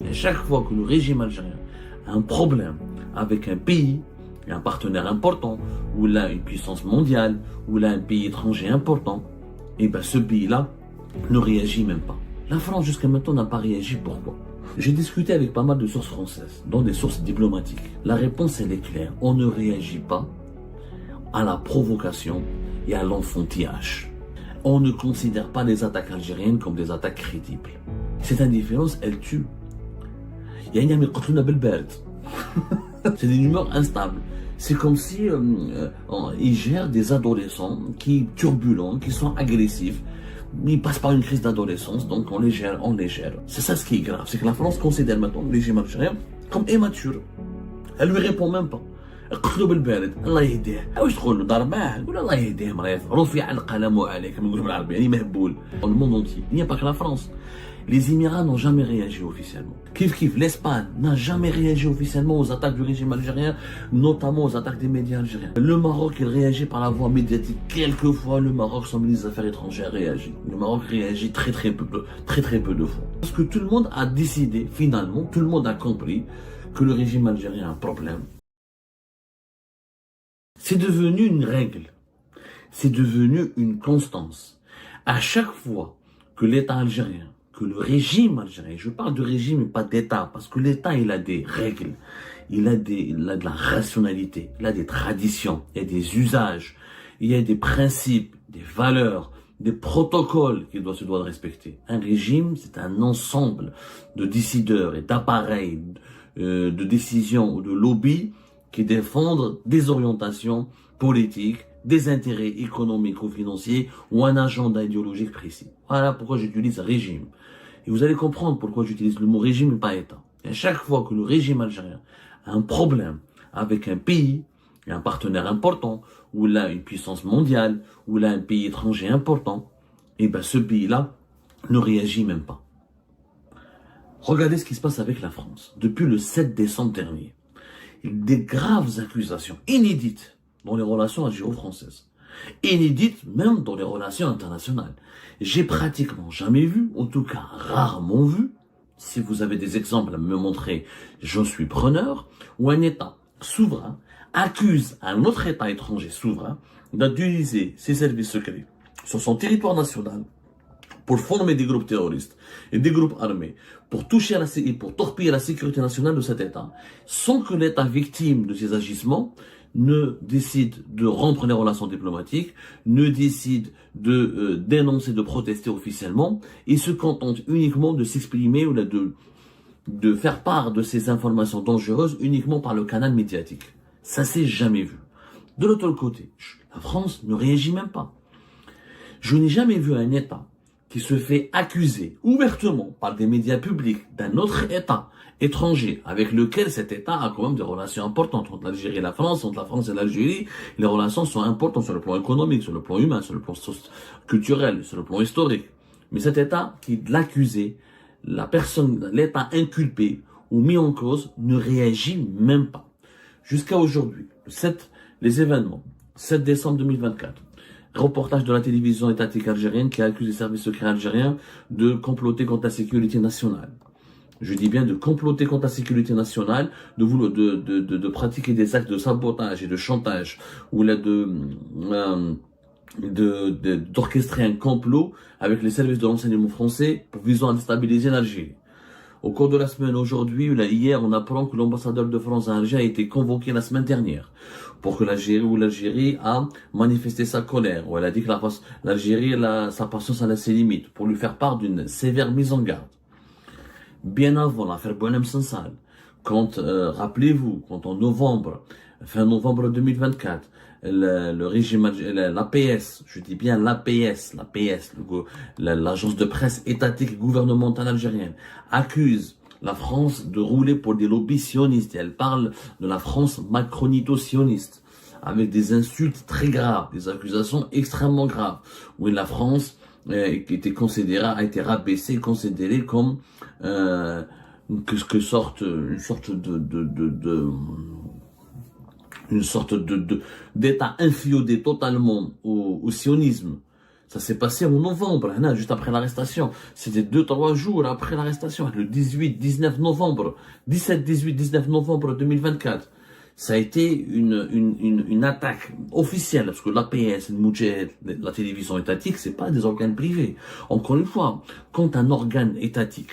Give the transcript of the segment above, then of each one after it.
Et chaque fois que le régime algérien a un problème avec un pays, un partenaire important, ou là une puissance mondiale, ou là un pays étranger important, et ben ce pays-là ne réagit même pas. La France jusqu'à maintenant n'a pas réagi. Pourquoi? J'ai discuté avec pas mal de sources françaises, dont des sources diplomatiques. La réponse elle est claire, on ne réagit pas à la provocation et à l'enfantillage. On ne considère pas les attaques algériennes comme des attaques crédibles. Cette indifférence, elle tue. C'est une humeur instable. C'est comme si ils gèrent des adolescents qui turbulents, qui sont agressifs. Ils passent par une crise d'adolescence, donc on les gère. C'est ça ce qui est grave, c'est que la France considère maintenant le régime algérien comme immature. Elle lui répond même pas. قتلوا بالبارد الله يهديه واش تقول له ضرباه ولا الله يهديه مريض رفع القلم عليه كما نقولوا بالعربي يعني مهبول. Dans le monde entier, il n'y a pas que la France. Les Émirats n'ont jamais réagi officiellement. Kif, l'Espagne n'a jamais réagi officiellement aux attaques du régime algérien, notamment aux attaques des médias algériens. Le Maroc, il réagit par la voie médiatique. Quelquefois, le Maroc, son ministre des Affaires étrangères, réagit. Le Maroc réagit très peu de fois. Parce que tout le monde a décidé, finalement, tout le monde a compris que le régime algérien a un problème. C'est devenu une règle. C'est devenu une constance. À chaque fois que l'État algérien, que le régime algérien, je parle de régime et pas d'État, parce que l'État, il a des règles, il a de la rationalité, il a des traditions, il y a des usages, il y a des principes, des valeurs, des protocoles qu'il se doit de respecter. Un régime, c'est un ensemble de décideurs et d'appareils, de décisions ou de lobbies qui défendent des orientations politiques, des intérêts économiques ou financiers ou un agenda idéologique précis. Voilà pourquoi j'utilise régime. Et vous allez comprendre pourquoi j'utilise le mot régime et pas État. Et à chaque fois que le régime algérien a un problème avec un pays, un partenaire important, ou là une puissance mondiale, ou là un pays étranger important, et ben ce pays-là ne réagit même pas. Regardez ce qui se passe avec la France. Depuis le 7 décembre dernier, des graves accusations inédites dans les relations algéro-françaises, inédites même dans les relations internationales. J'ai pratiquement jamais vu, en tout cas rarement vu, si vous avez des exemples à me montrer, je suis preneur, où un État souverain accuse un autre État étranger souverain d'utiliser ses services secrets sur son territoire national pour former des groupes terroristes et des groupes armés, pour pour torpiller la sécurité nationale de cet État, sans que l'État victime de ces agissements ne décide de rompre les relations diplomatiques, ne décide de dénoncer, de protester officiellement, et se contente uniquement de s'exprimer ou de faire part de ces informations dangereuses uniquement par le canal médiatique. Ça s'est jamais vu. De l'autre côté, la France ne réagit même pas. Je n'ai jamais vu un État qui se fait accuser ouvertement par des médias publics d'un autre État étranger avec lequel cet État a quand même des relations importantes entre l'Algérie et la France, entre la France et l'Algérie. Les relations sont importantes sur le plan économique, sur le plan humain, sur le plan culturel, sur le plan historique. Mais cet État qui l'accusé, l'État inculpé ou mis en cause ne réagit même pas. Jusqu'à aujourd'hui, les événements, 7 décembre 2024, reportage de la télévision étatique algérienne qui accuse les services secrets algériens de comploter contre la sécurité nationale. Je dis bien de comploter contre la sécurité nationale, de pratiquer des actes de sabotage et de chantage, ou là d'orchestrer un complot avec les services de renseignement français pour visant à déstabiliser l'Algérie. Au cours de la semaine aujourd'hui, hier, on apprend que l'ambassadeur de France à Alger a été convoqué la semaine dernière pour que l'Algérie a manifesté sa colère, où elle a dit que l'Algérie, sa patience a ses limites, pour lui faire part d'une sévère mise en garde. Bien avant l'affaire Boualem Sansal, quand, rappelez-vous, quand fin novembre 2024, le régime, l'APS, je dis bien l'APS, l'agence de presse étatique gouvernementale algérienne, accuse la France de rouler pour des lobbies sionistes. Elle parle de la France macronito-sioniste, avec des insultes très graves, des accusations extrêmement graves, où la France a été rabaissée, considérée comme une sorte d'État inféodé totalement au sionisme. Ça s'est passé en novembre, hein, juste après l'arrestation. C'était 2-3 jours après l'arrestation, le 18-19 novembre, 17-18-19 novembre 2024. Ça a été une attaque officielle, parce que l'APS, le Moudjahid, la télévision étatique, c'est pas des organes privés. Encore une fois, quand un organe étatique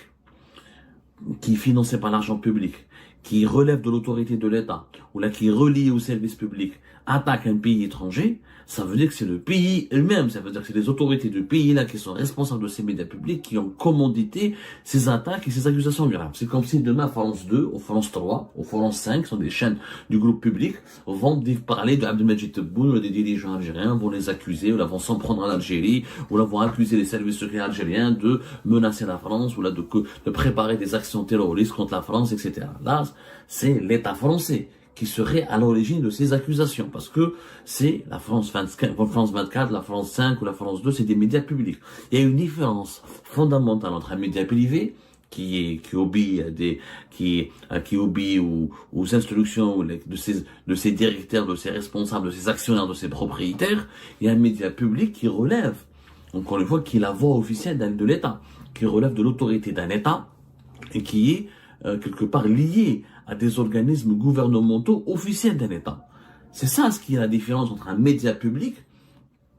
qui est financé par l'argent public, qui relève de l'autorité de l'État, ou là qui est relié au service public, attaque un pays étranger, ça veut dire que c'est le pays elle-même, ça veut dire que c'est les autorités du pays-là qui sont responsables de ces médias publics qui ont commandité ces attaques et ces accusations graves. C'est comme si demain, France 2, ou France 3, ou France 5, sont des chaînes du groupe public, vont parler de Abdelmajid Tebboune ou des dirigeants algériens, vont les accuser, ou là vont s'en prendre en Algérie, ou là vont accuser les services secrets algériens de menacer la France, ou là de préparer des actions terroristes contre la France, etc. Là, c'est l'État français qui serait à l'origine de ces accusations, parce que c'est la France 24, la France 5 ou la France 2, c'est des médias publics. Il y a une différence fondamentale entre un média privé qui obéit à qui obéit aux instructions de ses directeurs, de ses responsables, de ses actionnaires, de ses propriétaires, et un média public qui relève, encore une fois, qui est la voix officielle de l'État, qui relève de l'autorité d'un État et qui est quelque part lié à des organismes gouvernementaux officiels d'un État. C'est ça ce qui est la différence entre un média public,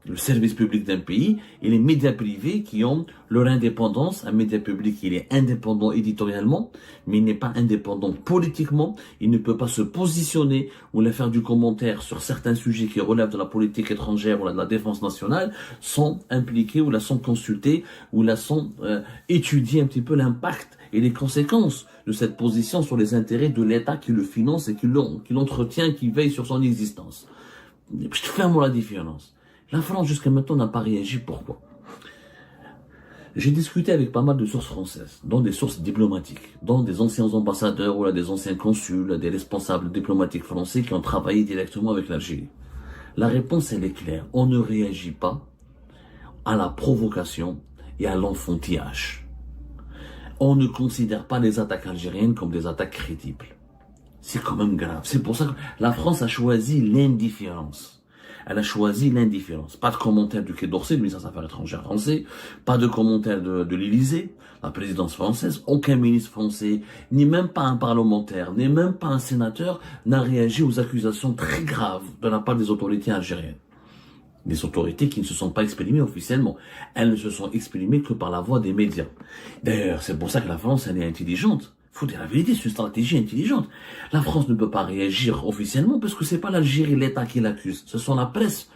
le service public d'un pays, et les médias privés qui ont leur indépendance. Un média public, il est indépendant éditorialement, mais il n'est pas indépendant politiquement. Il ne peut pas se positionner ou faire du commentaire sur certains sujets qui relèvent de la politique étrangère ou de la défense nationale sans impliquer ou sans consulter ou sans étudier un petit peu l'impact et les conséquences de cette position sur les intérêts de l'État qui le finance et qui l'entretient, qui veille sur son existence. Je te fais un mot la différence. La France, jusqu'à maintenant, n'a pas réagi. Pourquoi? J'ai discuté avec pas mal de sources françaises, dont des sources diplomatiques, dont des anciens ambassadeurs ou des anciens consuls, des responsables diplomatiques français qui ont travaillé directement avec l'Algérie. La réponse, elle est claire. On ne réagit pas à la provocation et à l'enfantillage. On ne considère pas les attaques algériennes comme des attaques crédibles. C'est quand même grave. C'est pour ça que la France a choisi l'indifférence. Elle a choisi l'indifférence. Pas de commentaire du Quai d'Orsay, du ministère des Affaires étrangères français, pas de commentaire de l'Élysée, la présidence française, aucun ministre français, ni même pas un parlementaire, ni même pas un sénateur n'a réagi aux accusations très graves de la part des autorités algériennes. Des autorités qui ne se sont pas exprimées officiellement. Elles ne se sont exprimées que par la voix des médias. D'ailleurs, c'est pour ça que la France, elle est intelligente. Faut dire la vérité, c'est une stratégie intelligente. La France ne peut pas réagir officiellement parce que c'est pas l'Algérie, l'État qui l'accuse. Ce sont la presse.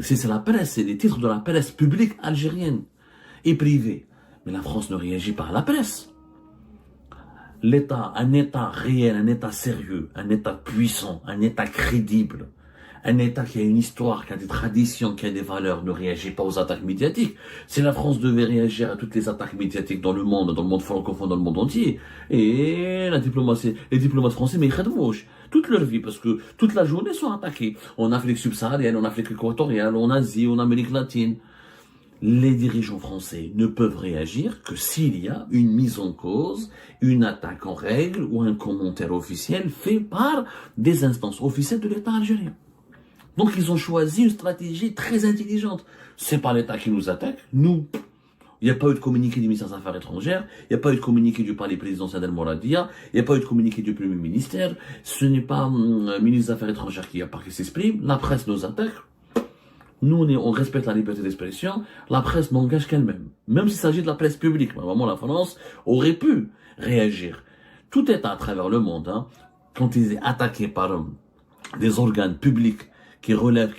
C'est la presse, c'est des titres de la presse publique algérienne et privée. Mais la France ne réagit pas à la presse. L'État, un État réel, un État sérieux, un État puissant, un État crédible, un État qui a une histoire, qui a des traditions, qui a des valeurs, ne réagit pas aux attaques médiatiques. Si la France devait réagir à toutes les attaques médiatiques dans le monde francophone, dans le monde entier, et la diplomatie, les diplomates français, mais ils khadmouch toute leur vie, parce que toute la journée sont attaqués. En Afrique subsaharienne, en Afrique équatoriale, en Asie, en Amérique latine. Les dirigeants français ne peuvent réagir que s'il y a une mise en cause, une attaque en règle ou un commentaire officiel fait par des instances officielles de l'État algérien. Donc ils ont choisi une stratégie très intelligente. C'est pas l'État qui nous attaque, nous. Il n'y a pas eu de communiqué du ministère des Affaires étrangères, il n'y a pas eu de communiqué du palais présidentiel d'El Mouradia, il n'y a pas eu de communiqué du Premier ministère, ce n'est pas le ministre des Affaires étrangères qui s'exprime, la presse nous attaque. Nous, on respecte la liberté d'expression, la presse n'engage qu'elle-même. Même s'il s'agit de la presse publique. Vraiment, la France aurait pu réagir. Tout État à travers le monde, quand il est attaqué par des organes publics qui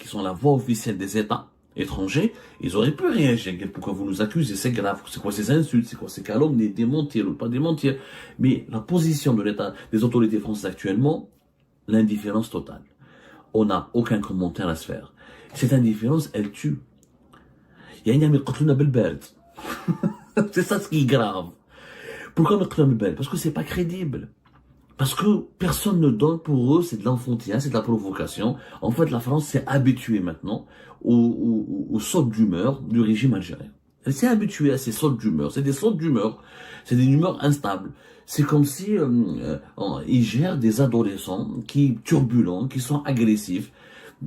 sont la voix officielle des États étrangers, ils auraient pu réagir. Pourquoi vous nous accusez? C'est grave. C'est quoi ces insultes? C'est quoi ces calomnies? Démentir ou pas démentir? Mais la position de l'État, des autorités françaises actuellement, l'indifférence totale. On n'a aucun commentaire à se faire. Cette indifférence, elle tue. C'est ça ce qui est grave. Pourquoi parce que c'est pas crédible. Parce que personne ne donne, pour eux, c'est de l'enfantillage, c'est de la provocation. En fait, la France s'est habituée maintenant aux sautes d'humeur du régime algérien. Elle s'est habituée à ces sautes d'humeur. C'est des sautes d'humeur. C'est des humeurs instables. C'est comme si ils gèrent des adolescents turbulents, qui sont agressifs,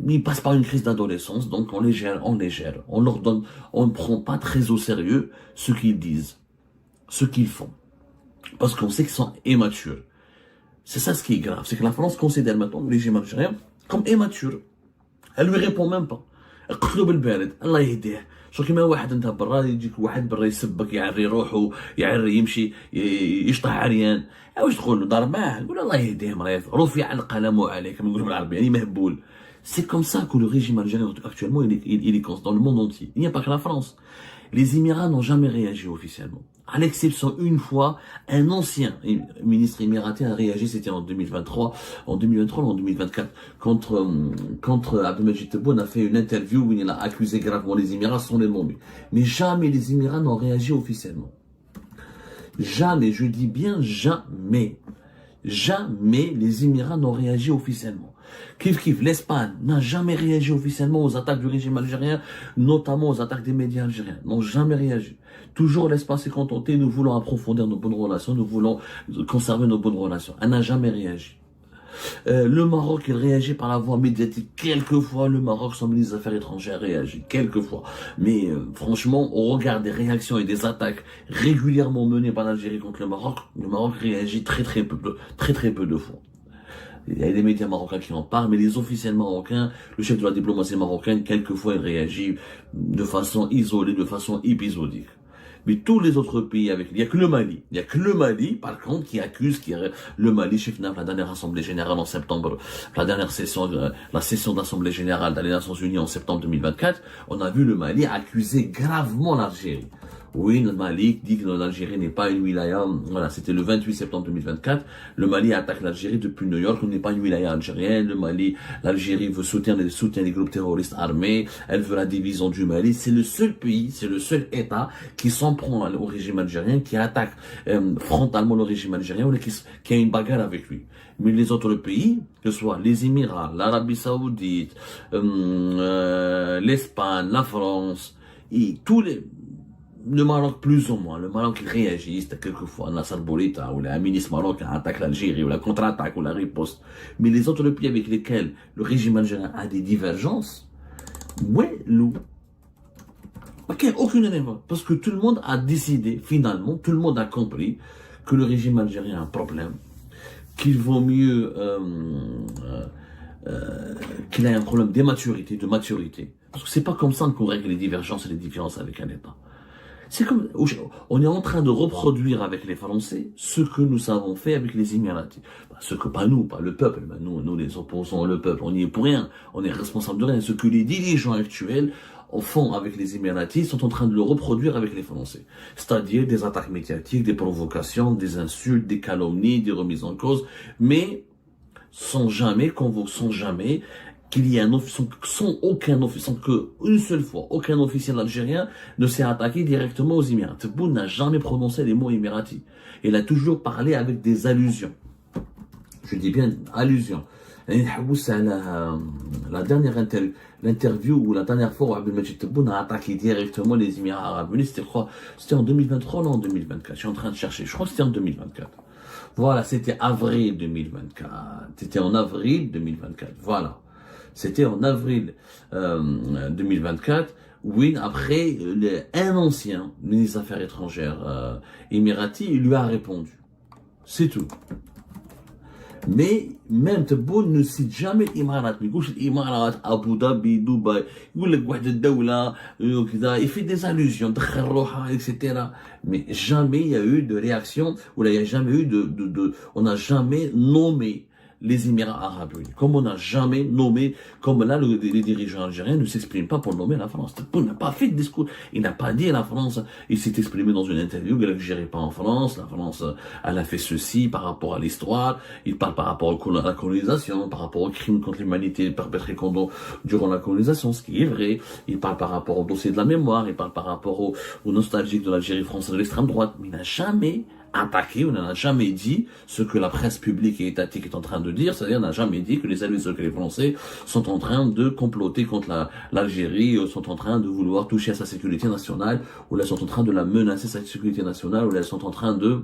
ils passent par une crise d'adolescence, donc on les gère. On leur donne, on ne prend pas très au sérieux ce qu'ils disent, ce qu'ils font. Parce qu'on sait qu'ils sont immatures. C'est ça ce qui est grave, c'est que la France considère maintenant le régime algérien comme immature. Elle lui répond même pas. قتلوا بالبارد الله يهديه شو كيما واحد انت برا يجيك واحد برا يسبك يعري روحه يعري يمشي يشطح عريان واش تقول له ضرباه يقول الله يهديه مريض رفع القلم عليه كما نقولوا بالعربيه يعني مهبول. C'est comme ça que le régime algérien actuellement il est dans le monde entier. Il n'y a pas que la France. Les Émirats n'ont jamais réagi officiellement. À l'exception une fois, un ancien ministre émiraté a réagi, c'était en 2023 ou en 2024, contre Abdelmajid Tebboune a fait une interview où il a accusé gravement les Émirats sans les nommer. Mais jamais les Émirats n'ont réagi officiellement. Jamais, je dis bien jamais. Jamais les Émirats n'ont réagi officiellement. L'Espagne n'a jamais réagi officiellement aux attaques du régime algérien, notamment aux attaques des médias algériens. N'ont jamais réagi. Toujours l'Espagne s'est contentée, nous voulons approfondir nos bonnes relations, nous voulons conserver nos bonnes relations. Elle n'a jamais réagi. Le Maroc, il réagit par la voie médiatique. Quelquefois, le Maroc, son ministre des Affaires étrangères réagit. Quelquefois. Mais franchement, au regard des réactions et des attaques régulièrement menées par l'Algérie contre le Maroc réagit très peu de fois. Il y a des médias marocains qui en parlent, mais les officiels marocains, le chef de la diplomatie marocaine, quelquefois, il réagit de façon isolée, de façon épisodique. Mais tous les autres pays, il n'y a que le Mali, par contre, qui accuse, le Mali, chef de la dernière assemblée générale en septembre, la session d'assemblée générale des Nations Unies en septembre 2024, on a vu le Mali accuser gravement l'Algérie. Oui, le Mali dit que l'Algérie n'est pas une wilaya. Voilà, c'était le 28 septembre 2024. Le Mali attaque l'Algérie depuis New York. On n'est pas une wilaya algérienne. L'Algérie veut soutenir les groupes terroristes armés. Elle veut la division du Mali. C'est le seul pays, c'est le seul État qui s'en prend au régime algérien, qui attaque frontalement le régime algérien ou qui a une bagarre avec lui. Mais les autres pays, que ce soit les Émirats, l'Arabie Saoudite, l'Espagne, la France, et le Maroc plus ou moins, le Maroc réagit, quelquefois Nasser Bourita ou un ministre marocain attaque l'Algérie ou la contre-attaque ou la riposte. Mais les autres pays avec lesquels le régime algérien a des divergences, ok, aucune élément. Parce que tout le monde a décidé, finalement, tout le monde a compris que le régime algérien a un problème, qu'il vaut mieux qu'il ait un problème d'immaturité, de maturité. Parce que c'est pas comme ça qu'on règle les divergences et les différences avec un État. C'est comme, on est en train de reproduire avec les Français ce que nous avons fait avec les Émiratis. Pas nous, pas le peuple. Nous les opposants, le peuple, on n'y est pour rien. On est responsable de rien. Ce que les dirigeants actuels font avec les Émiratis sont en train de le reproduire avec les Français. C'est-à-dire des attaques médiatiques, des provocations, des insultes, des calomnies, des remises en cause, mais sans jamais qu'il y ait sans qu'une seule fois, aucun officiel algérien ne s'est attaqué directement aux Émirats. Tebboune n'a jamais prononcé les mots émiratis. Il a toujours parlé avec des allusions. Je dis bien allusions. La dernière l'interview ou la dernière fois où Abdelmajid Tebboune a attaqué directement les Émirats Arabes Unis, c'était en 2023 ou en 2024. Je suis en train de chercher. Je crois que c'était en 2024. Voilà, c'était avril 2024. C'était en avril 2024. Voilà. C'était en avril 2024. Oui, après, un ancien ministre des Affaires étrangères émirati, il lui a répondu. C'est tout. Mais même Tebboune ne cite jamais l'Imarat. Il dit l'Imarat, Abu Dhabi, Dubaï. Il fait des allusions, etc. Mais jamais il y a eu de réaction, ou il n'y a jamais eu on n'a jamais nommé les Émirats Arabes Unis. Comme on n'a jamais nommé, comme là, les dirigeants algériens ne s'expriment pas pour nommer la France. Tebboune n'a pas fait de discours. Il n'a pas dit la France. Il s'est exprimé dans une interview qu'il ne gérait pas en France. La France, elle a fait ceci par rapport à l'histoire. Il parle par rapport à la colonisation, par rapport aux crimes contre l'humanité perpétrés durant la colonisation, ce qui est vrai. Il parle par rapport au dossier de la mémoire. Il parle par rapport aux nostalgiques de l'Algérie française de l'extrême droite. Mais il n'a jamais attaqué, on n'a jamais dit ce que la presse publique et étatique est en train de dire, c'est-à-dire on n'a jamais dit que les services secrets français sont en train de comploter contre l'Algérie, sont en train de vouloir toucher à sa sécurité nationale, ou là sont en train de la menacer sa sécurité nationale, ou là sont en train de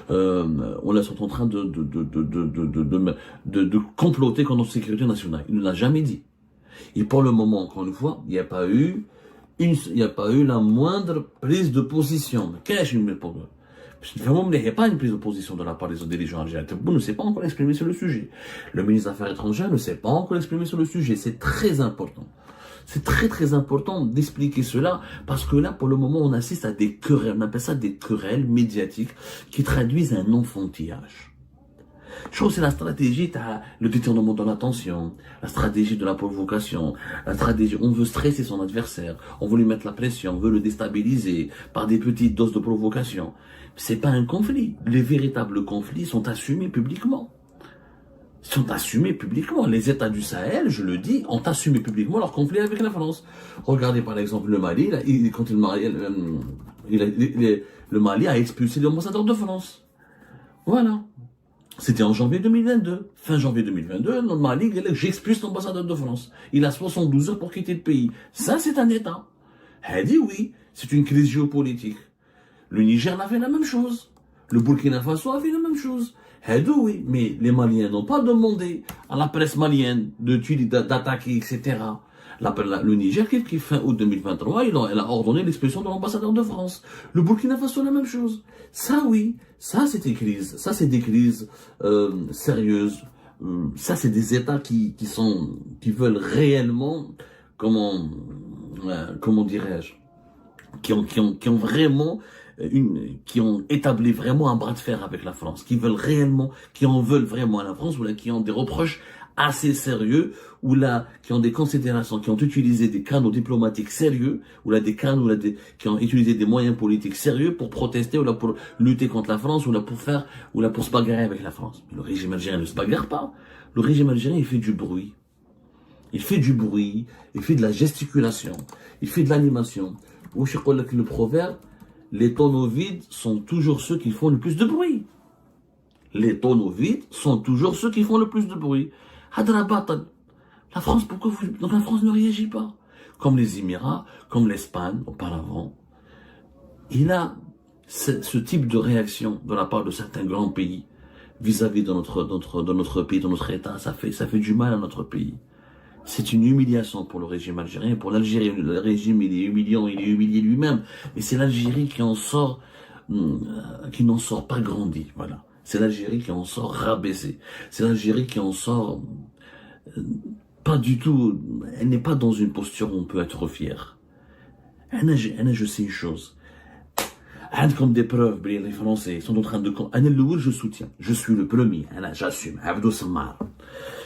on là sont en train de comploter contre notre sécurité nationale. Il ne l'a jamais dit. Et pour le moment, encore une fois, il n'y a pas eu la moindre prise de position. Qu'est-ce que je me il n'y a pas une prise de position de la part des dirigeants algériens. Tebboune ne s'est pas encore exprimé sur le sujet. Le ministre des Affaires étrangères ne s'est pas encore exprimé sur le sujet. C'est très important. C'est très très important d'expliquer cela parce que là, pour le moment, on assiste à des querelles. On appelle ça des querelles médiatiques qui traduisent un enfantillage. Je trouve que c'est la stratégie, le détournement de l'attention, la stratégie de la provocation, la stratégie, on veut stresser son adversaire, on veut lui mettre la pression, on veut le déstabiliser par des petites doses de provocation. C'est pas un conflit. Les véritables conflits sont assumés publiquement. Sont assumés publiquement. Les États du Sahel, je le dis, ont assumé publiquement leur conflit avec la France. Regardez par exemple le Mali, là, quand le Mali a expulsé l'ambassadeur de France. Voilà. C'était en janvier 2022. Fin janvier 2022, le Mali, j'expulse l'ambassadeur de France. Il a 72 heures pour quitter le pays. Ça, c'est un État. Elle dit oui, c'est une crise géopolitique. Le Niger a fait la même chose. Le Burkina Faso a fait la même chose. Oui, mais les Maliens n'ont pas demandé à la presse malienne d'attaquer, etc. Le Niger, qui fin août 2023, elle a ordonné l'expulsion de l'ambassadeur de France. Le Burkina Faso, la même chose. Ça, oui, ça, c'est des crises. Ça, c'est des crises sérieuses. Ça, c'est des États qui veulent réellement, comment dirais-je, qui ont vraiment qui ont établi vraiment un bras de fer avec la France, qui en veulent vraiment à la France, ou là, qui ont des reproches assez sérieux, ou là, qui ont des considérations, qui ont utilisé des canaux diplomatiques sérieux, ou là, qui ont utilisé des moyens politiques sérieux pour protester, ou là, pour lutter contre la France, ou là, pour se bagarrer avec la France. Mais le régime algérien ne se bagarre pas. Le régime algérien, il fait du bruit. Il fait du bruit, il fait de la gesticulation, il fait de l'animation. Ou je crois que le proverbe, les tonneaux vides sont toujours ceux qui font le plus de bruit. Les tonneaux vides sont toujours ceux qui font le plus de bruit. La France, donc la France ne réagit pas. Comme les Émirats, comme l'Espagne auparavant. Il a ce type de réaction de la part de certains grands pays vis-à-vis de notre pays, de notre État. Ça fait du mal à notre pays. C'est une humiliation pour le régime algérien, pour l'Algérie. Le régime, il est humiliant, il est humilié lui-même. Mais c'est l'Algérie qui n'en sort pas grandi, voilà. C'est l'Algérie qui en sort rabaissée. C'est l'Algérie qui en sort pas du tout, elle n'est pas dans une posture où on peut être fier. Je sais une chose. Comme des preuves, les Français sont en train de... Je soutiens. Je suis le premier. J'assume. Abdou Samar.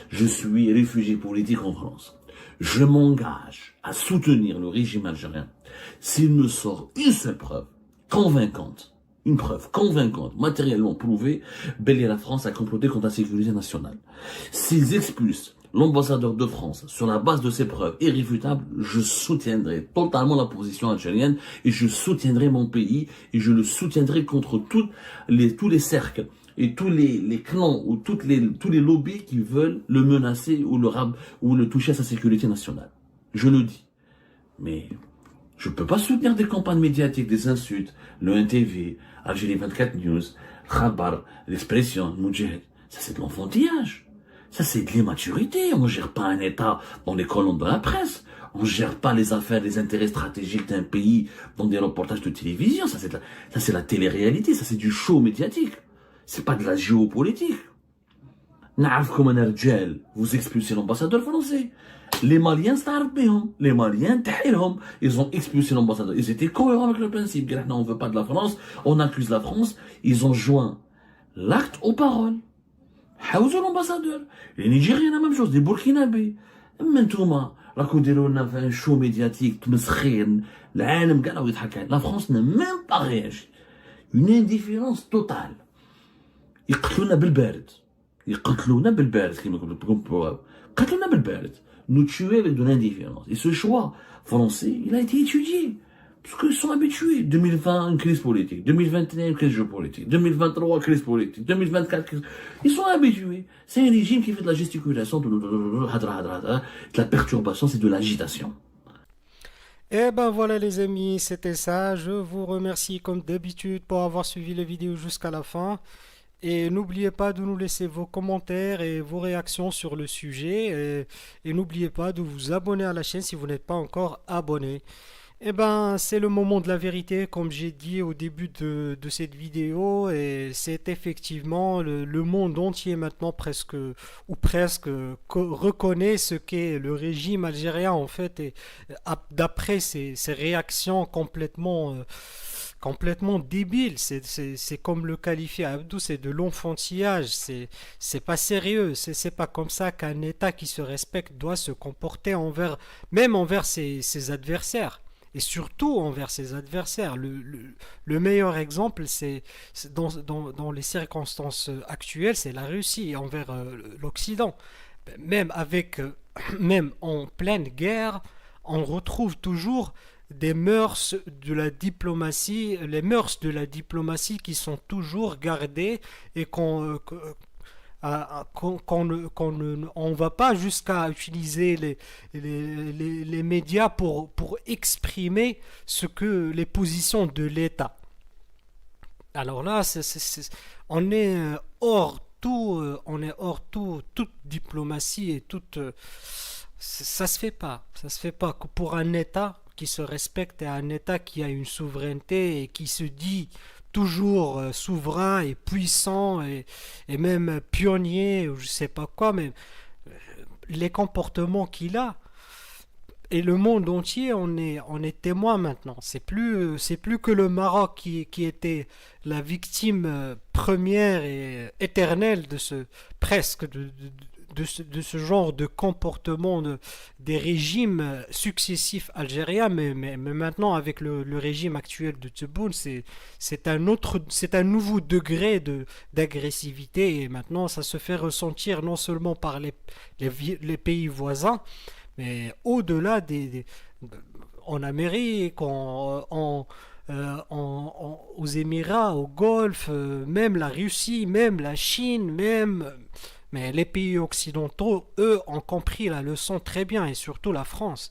Je suis réfugié politique en France. Je m'engage à soutenir le régime algérien s'il me sort une seule preuve convaincante, matériellement prouvée, la France a comploté contre la sécurité nationale. S'ils expulsent l'ambassadeur de France sur la base de ces preuves irréfutables, je soutiendrai totalement la position algérienne et je soutiendrai mon pays et je le soutiendrai contre tous les cercles et tous les clans ou tous les lobbies qui veulent le menacer ou le toucher à sa sécurité nationale. Je le dis. Mais je ne peux pas soutenir des campagnes médiatiques, des insultes, le NTV, Algérie 24 News, Khabar, l'Expression, Moudjahid. Ça, c'est de l'enfantillage. Ça, c'est de l'immaturité. On ne gère pas un État dans les colonnes de la presse. On ne gère pas les affaires, les intérêts stratégiques d'un pays dans des reportages de télévision. Ça, c'est la télé-réalité. Ça, c'est du show médiatique. C'est pas de la géopolitique. Vous expulsez l'ambassadeur français. Les Maliens, les Maliens, ils ont expulsé l'ambassadeur. Ils étaient cohérents avec le principe. Non, on ne veut pas de la France. On accuse la France. Ils ont joint l'acte aux paroles. L'ambassadeur. Les Nigériens, la même chose. Les Burkinabés. Maintenant, la fait un show médiatique. La France n'a même pas réagi. Une indifférence totale. يقتلونا بالبارد يقتلونا بالبارد كما قتلونا بالبارد nous tuer avec de l'indifférence. Et ce choix français, il a été étudié. Parce qu'ils sont habitués. 2020, une crise politique. 2021, une crise géopolitique. 2023, crise politique. 2024, crise... Ils sont habitués. C'est un régime qui fait de la gesticulation, de la perturbation, c'est de l'agitation. Et ben voilà les amis, c'était ça. Je vous remercie comme d'habitude pour avoir suivi la vidéo jusqu'à la fin. Et n'oubliez pas de nous laisser vos commentaires et vos réactions sur le sujet. Et n'oubliez pas de vous abonner à la chaîne si vous n'êtes pas encore abonné. Eh ben, c'est le moment de la vérité, comme j'ai dit au début de cette vidéo, et c'est effectivement le monde entier maintenant presque, ou presque, reconnaît ce qu'est le régime algérien en fait, et d'après ces réactions complètement débiles, c'est comme le qualifier Abdou, c'est de l'enfantillage, c'est pas sérieux, c'est pas comme ça qu'un État qui se respecte doit se comporter même envers ses adversaires et surtout envers ses adversaires. Le meilleur exemple, dans les circonstances actuelles, c'est la Russie envers l'Occident. Même même en pleine guerre, on retrouve toujours des mœurs de la diplomatie, les mœurs de la diplomatie qui sont toujours gardées et on ne va pas jusqu'à utiliser les médias pour exprimer les positions de l'État. Alors là, on est on est hors toute diplomatie et ça se fait pas. Ça se fait pas. Pour un État qui se respecte et un État qui a une souveraineté et qui se dit toujours souverain et puissant et même pionnier ou je sais pas quoi, mais les comportements qu'il a et le monde entier on est témoin maintenant. C'est plus que le Maroc qui était la victime première et éternelle de ce presque de ce genre de comportement des régimes successifs algériens, mais maintenant avec le régime actuel de Tebboune, c'est un nouveau degré d'agressivité et maintenant ça se fait ressentir non seulement par les pays voisins, mais au-delà en Amérique, aux Émirats, au Golfe, même la Russie, même la Chine, mais les pays occidentaux, eux, ont compris la leçon très bien, et surtout la France.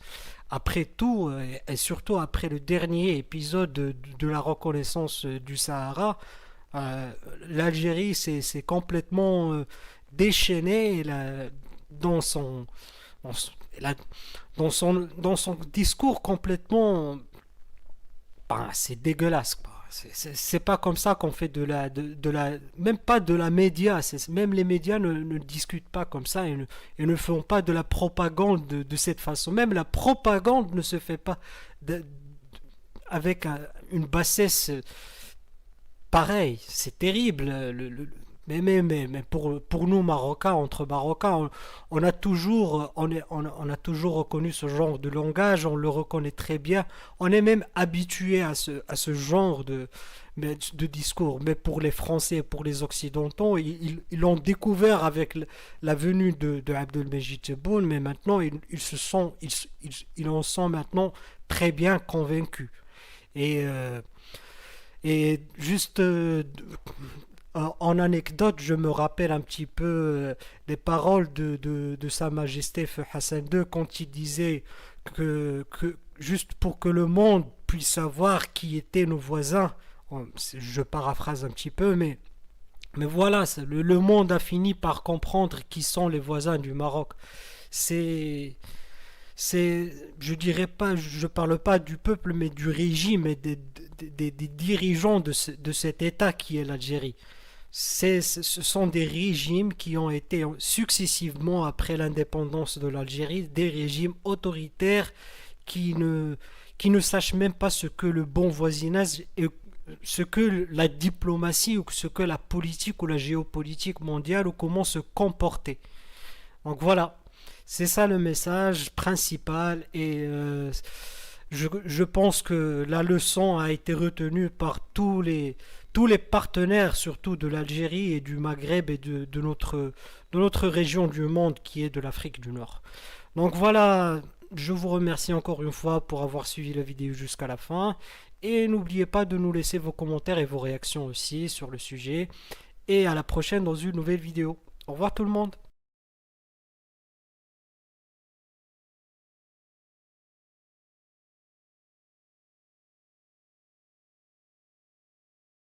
Après tout, et surtout après le dernier épisode de la reconnaissance du Sahara, l'Algérie s'est complètement déchaînée dans son, dans son- la- dans son discours complètement. Ben, c'est dégueulasse, quoi. C'est pas comme ça qu'on fait même pas de la média. Même les médias ne discutent pas comme ça et ne font pas de la propagande de cette façon. Même la propagande ne se fait pas de- avec une bassesse pareille. C'est terrible. Mais pour nous Marocains, entre Marocains, on a toujours, on a toujours reconnu ce genre de langage, on le reconnaît très bien. On est même habitué à ce genre de discours. Mais pour les Français et pour les Occidentaux, ils l'ont découvert avec la venue de Abdelmejid Tebboune, mais maintenant ils en sont maintenant très bien convaincus. Et, euh, et juste en anecdote, je me rappelle un petit peu les paroles de Sa Majesté Feu Hassan II quand il disait juste pour que le monde puisse savoir qui étaient nos voisins, je paraphrase un petit peu, mais voilà, le monde a fini par comprendre qui sont les voisins du Maroc. C'est c'est, je dirais pas, je parle pas du peuple, mais du régime et des dirigeants de cet État qui est l'Algérie. Ce sont des régimes qui ont été successivement après l'indépendance de l'Algérie, des régimes autoritaires qui ne, qui ne sachent même pas ce que le bon voisinage et ce que la diplomatie ou ce que la politique ou la géopolitique mondiale ou comment se comporter. Donc voilà, c'est ça le message principal et je pense que la leçon a été retenue par tous les partenaires, surtout de l'Algérie et du Maghreb et de notre région du monde qui est de l'Afrique du Nord. Donc voilà, je vous remercie encore une fois pour avoir suivi la vidéo jusqu'à la fin et n'oubliez pas de nous laisser vos commentaires et vos réactions aussi sur le sujet et à la prochaine dans une nouvelle vidéo. Au revoir tout le monde.